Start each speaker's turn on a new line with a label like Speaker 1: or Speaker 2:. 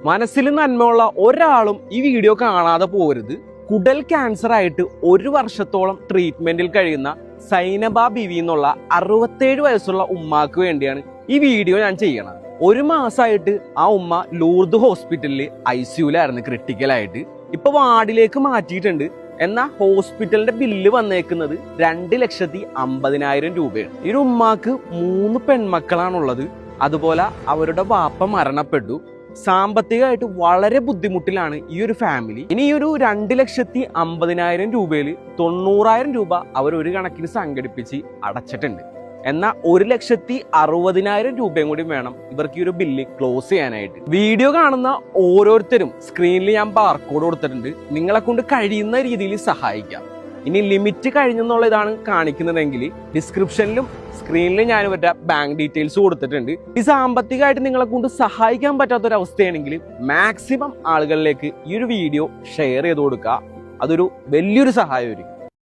Speaker 1: മനസ്സിൽ നന്മയുള്ള ഒരാളും ഈ വീഡിയോ കാണാതെ പോകരുത്. കുടൽ ക്യാൻസർ ആയിട്ട് 1 വർഷത്തോളം ട്രീറ്റ്മെന്റിൽ കഴിയുന്ന സൈനബ ബിവി എന്നുള്ള 67 വയസ്സുള്ള ഉമ്മാക്ക് വേണ്ടിയാണ് ഈ വീഡിയോ ഞാൻ ചെയ്യണത്. 1 മാസമായിട്ട് ആ ഉമ്മ ലൂർദ് ഹോസ്പിറ്റലിൽ ICUലായിരുന്നു ക്രിട്ടിക്കലായിട്ട്. ഇപ്പൊ വാർഡിലേക്ക് മാറ്റിയിട്ടുണ്ട്. എന്നാൽ ഹോസ്പിറ്റലിന്റെ ബില്ല് വന്നേക്കുന്നത് 2,50,000 രൂപയാണ്. ഈ ഉമ്മാക്ക് 3 പെൺമക്കളാണുള്ളത്. അതുപോലെ അവരുടെ വാപ്പ മരണപ്പെട്ടു. സാമ്പത്തികമായിട്ട് വളരെ ബുദ്ധിമുട്ടിലാണ് ഈ ഒരു ഫാമിലി. ഇനി ഈ ഒരു 2,50,000 രൂപയിൽ 90,000 രൂപ അവർ ഒരു കണക്കിന് സംഘടിപ്പിച്ച് അടച്ചിട്ടുണ്ട്. എന്നാൽ 1,60,000 രൂപയും കൂടി വേണം ഇവർക്ക് ഈ ഒരു ബില്ല് ക്ലോസ് ചെയ്യാനായിട്ട്. വീഡിയോ കാണുന്ന ഓരോരുത്തരും സ്ക്രീനിൽ ഞാൻ ബാർകോഡ് കൊടുത്തിട്ടുണ്ട്. നിങ്ങളെ കൊണ്ട് കഴിയുന്ന രീതിയിൽ സഹായിക്കാം. ഇനി ലിമിറ്റ് കഴിഞ്ഞെന്നുള്ള ഇതാണ് കാണിക്കുന്നതെങ്കിൽ ഡിസ്ക്രിപ്ഷനിലും സ്ക്രീനിലും ഞാൻ ഇവരുടെ ബാങ്ക് ഡീറ്റെയിൽസ് കൊടുത്തിട്ടുണ്ട്. ഈ സാമ്പത്തികമായിട്ട് നിങ്ങളെ കൊണ്ട് സഹായിക്കാൻ പറ്റാത്തൊരവസ്ഥയാണെങ്കിൽ മാക്സിമം ആളുകളിലേക്ക് ഈ ഒരു വീഡിയോ ഷെയർ ചെയ്ത് കൊടുക്കുക. അതൊരു വലിയൊരു സഹായമായിരിക്കും.